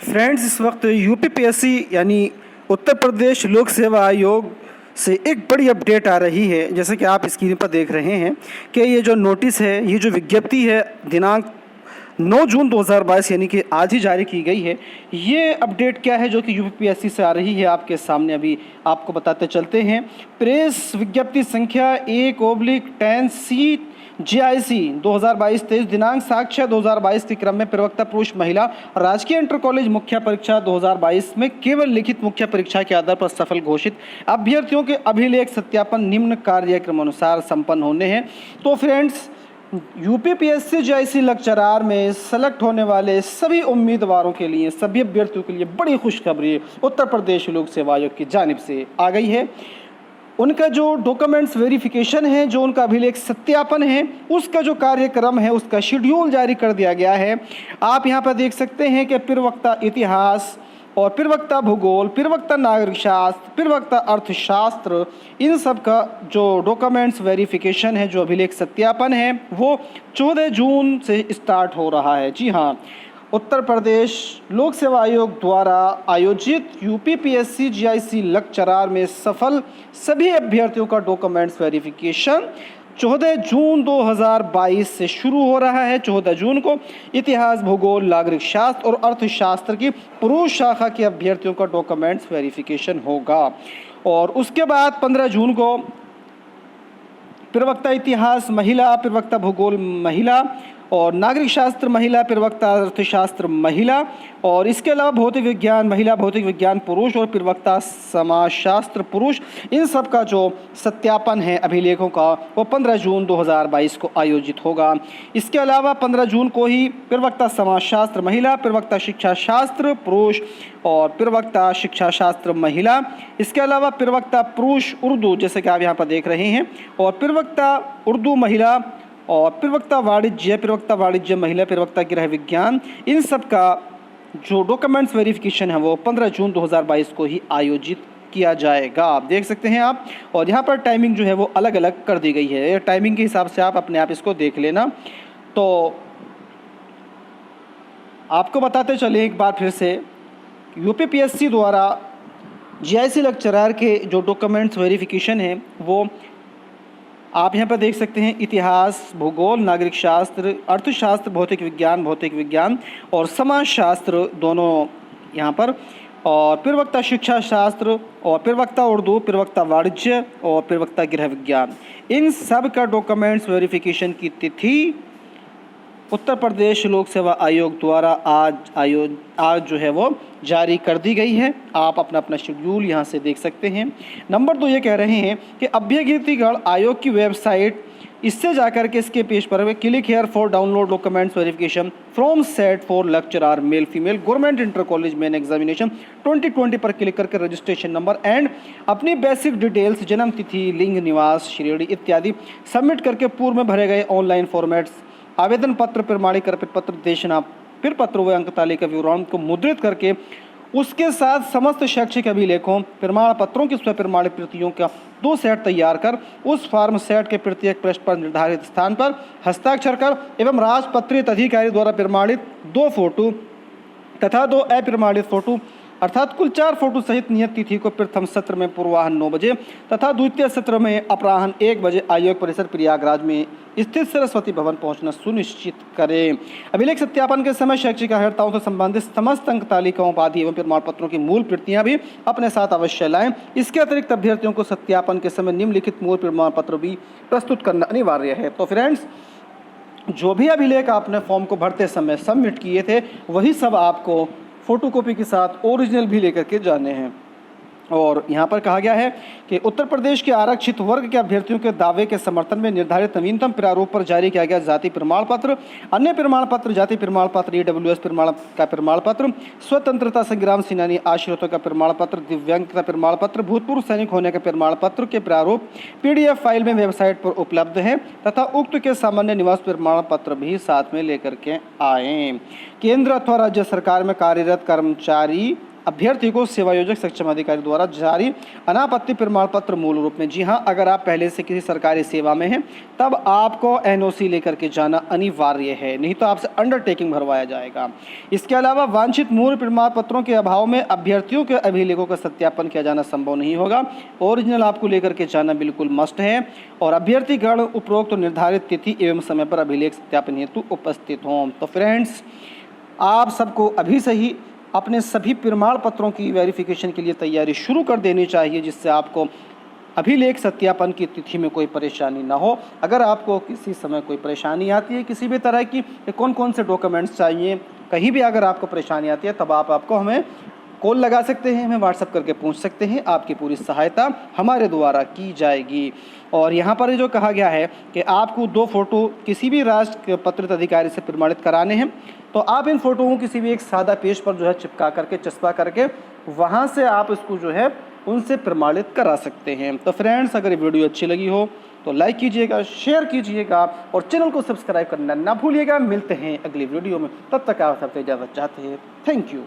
Friends, इस वक्त UPPSC यानी उत्तर प्रदेश लोक सेवा आयोग से एक बड़ी अपडेट आ रही है। जैसे कि आप स्क्रीन पर देख रहे हैं कि ये जो नोटिस है, ये जो विज्ञप्ति है, दिनांक 9 जून 2022 यानी कि आज ही जारी की गई है। ये अपडेट क्या है जो कि यूपीपीएससी से आ रही है, आपके सामने अभी आपको बताते चलते हैं। प्रेस विज्ञप्ति संख्या 1/10C GIC 2022-23 दिनांक साक्ष्य 2022 के क्रम में प्रवक्ता पुरुष महिला राजकीय इंटर कॉलेज मुख्य परीक्षा 2022 में केवल लिखित मुख्य परीक्षा के आधार पर सफल घोषित अभ्यर्थियों के अभिलेख सत्यापन निम्न कार्यक्रम अनुसार संपन्न होने हैं। तो फ्रेंड्स, यूपीपीएससी GIC लेक्चरार में सेलेक्ट होने वाले सभी उम्मीदवारों के लिए, सभी अभ्यर्थियों के लिए बड़ी खुशखबरी उत्तर प्रदेश लोक सेवा आयोग की जानिब से आ गई है। उनका जो डॉक्यूमेंट्स वेरिफिकेशन है, जो उनका अभिलेख सत्यापन है, उसका जो कार्यक्रम है, उसका शेड्यूल जारी कर दिया गया है। आप यहाँ पर देख सकते हैं कि प्रवक्ता इतिहास और प्रवक्ता भूगोल, प्रवक्ता नागरिक शास्त्र, प्रवक्ता अर्थशास्त्र, इन सब का जो डॉक्यूमेंट्स वेरिफिकेशन है, जो अभिलेख सत्यापन है, वो 14 जून से स्टार्ट हो रहा है। जी हाँ, उत्तर प्रदेश लोक सेवा आयोग द्वारा आयोजित यूपीपीएससी GIC लेक्चरार में सफल सभी अभ्यर्थियों का डॉक्यूमेंट्स वेरिफिकेशन 14 जून 2022 से शुरू हो रहा है। 14 जून को इतिहास, भूगोल, नागरिक शास्त्र और अर्थशास्त्र की पुरुष शाखा के अभ्यर्थियों का डॉक्यूमेंट्स वेरिफिकेशन होगा और उसके बाद 15 जून को प्रवक्ता इतिहास महिला, प्रवक्ता भूगोल महिला और नागरिक शास्त्र महिला, प्रवक्ता अर्थशास्त्र महिला और इसके अलावा भौतिक विज्ञान महिला, भौतिक विज्ञान पुरुष और प्रवक्ता समाजशास्त्र पुरुष, इन सब का जो सत्यापन है अभिलेखों का, वो 15 जून 2022 को आयोजित होगा। इसके अलावा 15 जून को ही प्रवक्ता समाजशास्त्र महिला, प्रवक्ता शिक्षा शास्त्र पुरुष और प्रवक्ता शिक्षा शास्त्र महिला, इसके अलावा प्रवक्ता पुरुष उर्दू, जैसे कि आप यहाँ पर देख रहे हैं, और प्रवक्ता उर्दू महिला और प्रवक्ता वाणिज्य महिला, प्रवक्ता गृह विज्ञान, इन सब का जो डॉक्यूमेंट्स वेरिफिकेशन है वो 15 जून 2022 को ही आयोजित किया जाएगा। आप देख सकते हैं आप, और यहाँ पर टाइमिंग जो है वो अलग अलग कर दी गई है। टाइमिंग के हिसाब से आप अपने आप इसको देख लेना। तो आपको बताते चले एक बार फिर से, यूपीपीएससी द्वारा GIC लेक्चरार के जो डॉक्यूमेंट्स वेरिफिकेशन है वो आप यहाँ पर देख सकते हैं। इतिहास, भूगोल, नागरिक शास्त्र, अर्थशास्त्र, भौतिक विज्ञान और समाजशास्त्र दोनों यहाँ पर, और प्रवक्ता शिक्षा शास्त्र और प्रवक्ता उर्दू, प्रवक्ता वाणिज्य और प्रवक्ता गृह विज्ञान, इन सब का डॉक्यूमेंट्स वेरिफिकेशन की तिथि उत्तर प्रदेश लोक सेवा आयोग द्वारा आज जो है वो जारी कर दी गई है। आप अपना अपना शेड्यूल यहाँ से देख सकते हैं। नंबर 2 ये कह रहे हैं कि अभ्यर्थीगण आयोग की वेबसाइट, इससे जाकर के इसके पेज पर click here for download documents verification from set for lecturer male female government inter college main examination 2020 पर क्लिक करके रजिस्ट्रेशन नंबर एंड अपनी बेसिक डिटेल्स, जन्म तिथि, लिंग, निवास, श्रेणी इत्यादि सबमिट करके पूर्व में भरे गए ऑनलाइन फॉर्मेट्स, आवेदन पत्र, प्रमाणीकरण पत्र, देशना फिर पत्र व अंक तालिका विवरण को मुद्रित करके उसके साथ समस्त शैक्षिक अभिलेखों, प्रमाण पत्रों की स्वप्रमाणित प्रतियों का 2 सेट तैयार कर उस फॉर्म सेट के प्रत्येक पृष्ठ पर निर्धारित स्थान पर हस्ताक्षर कर एवं राजपत्रित अधिकारी द्वारा प्रमाणित 2 फोटो तथा 2 अप्रमाणित फोटो अर्थात कुल 4 फोटो सहित नियत तिथि को प्रथम सत्र में पूर्वाह्न 9 बजे तथा द्वितीय सत्र में अपराह्न 1 बजे आयोग परिसर प्रयागराज में स्थित सरस्वती भवन पहुंचना सुनिश्चित करें। अभिलेख सत्यापन के समय शैक्षिक अर्हताओं से संबंधित समस्त अंक तालिकाओं, उपाधि एवं प्रमाण पत्रों की मूल प्रतियां भी अपने साथ अवश्य लाएं। इसके अतिरिक्त अभ्यर्थियों को सत्यापन के समय निम्नलिखित मूल प्रमाण पत्र भी प्रस्तुत करना अनिवार्य है। तो फ्रेंड्स, जो भी अभिलेख आपने फॉर्म को भरते समय सबमिट किए थे, वही सब आपको फोटोकॉपी के साथ ओरिजिनल भी लेकर के जाने हैं। और यहाँ पर कहा गया है कि उत्तर प्रदेश के आरक्षित वर्ग के अभ्यर्थियों के दावे के समर्थन में निर्धारित नवीनतम प्रारूप पर जारी किया गया जाति प्रमाण पत्र, अन्य प्रमाण पत्र, जाति प्रमाण पत्र, EWS प्रमाण पत्र, स्वतंत्रता संग्राम सेनानी आश्रितों का प्रमाण पत्र, दिव्यांगता प्रमाण पत्र, भूतपूर्व सैनिक होने का प्रमाण पत्र के प्रारूप PDF फाइल में वेबसाइट पर उपलब्ध है तथा उक्त के सामान्य निवास प्रमाण पत्र भी साथ में लेकर के आए। केंद्र अथवा राज्य सरकार में कार्यरत कर्मचारी अभ्यर्थी को सेवायोजक सक्षम अधिकारी द्वारा जारी अनापत्ति प्रमाण पत्र मूल रूप में, जी हाँ, अगर आप पहले से किसी सरकारी सेवा में हैं तब आपको एनओसी लेकर के जाना अनिवार्य है, नहीं तो आपसे अंडरटेकिंग भरवाया जाएगा। इसके अलावा वांछित मूल प्रमाण पत्रों के अभाव में अभ्यर्थियों के अभिलेखों का सत्यापन किया जाना संभव नहीं होगा। ओरिजिनल आपको लेकर के जाना बिल्कुल मस्ट है और अभ्यर्थीगण उपरोक्त निर्धारित तिथि एवं समय पर अभिलेख सत्यापन हेतु उपस्थित हों। तो फ्रेंड्स, आप सबको अभी से ही अपने सभी प्रमाण पत्रों की वेरिफिकेशन के लिए तैयारी शुरू कर देनी चाहिए, जिससे आपको अभिलेख सत्यापन की तिथि में कोई परेशानी ना हो। अगर आपको किसी समय कोई परेशानी आती है किसी भी तरह की, कौन कौन से डॉक्यूमेंट्स चाहिए, कहीं भी अगर आपको परेशानी आती है तब आपको हमें कॉल लगा सकते हैं, हमें व्हाट्सअप करके पूछ सकते हैं। आपकी पूरी सहायता हमारे द्वारा की जाएगी। और यहाँ पर जो कहा गया है कि आपको 2 फोटो किसी भी राष्ट्र पत्रित अधिकारी से प्रमाणित कराने हैं, तो आप इन फोटो को किसी भी एक सादा पेज पर जो है चिपका करके, चस्पा करके, वहाँ से आप इसको जो है उनसे प्रमाणित करा सकते हैं। तो फ्रेंड्स, अगर ये वीडियो अच्छी लगी हो तो लाइक कीजिएगा, शेयर कीजिएगा और चैनल को सब्सक्राइब करना ना भूलिएगा। मिलते हैं अगली वीडियो में, तब तक आप सबसे इजाज़त चाहते हैं। Thank you.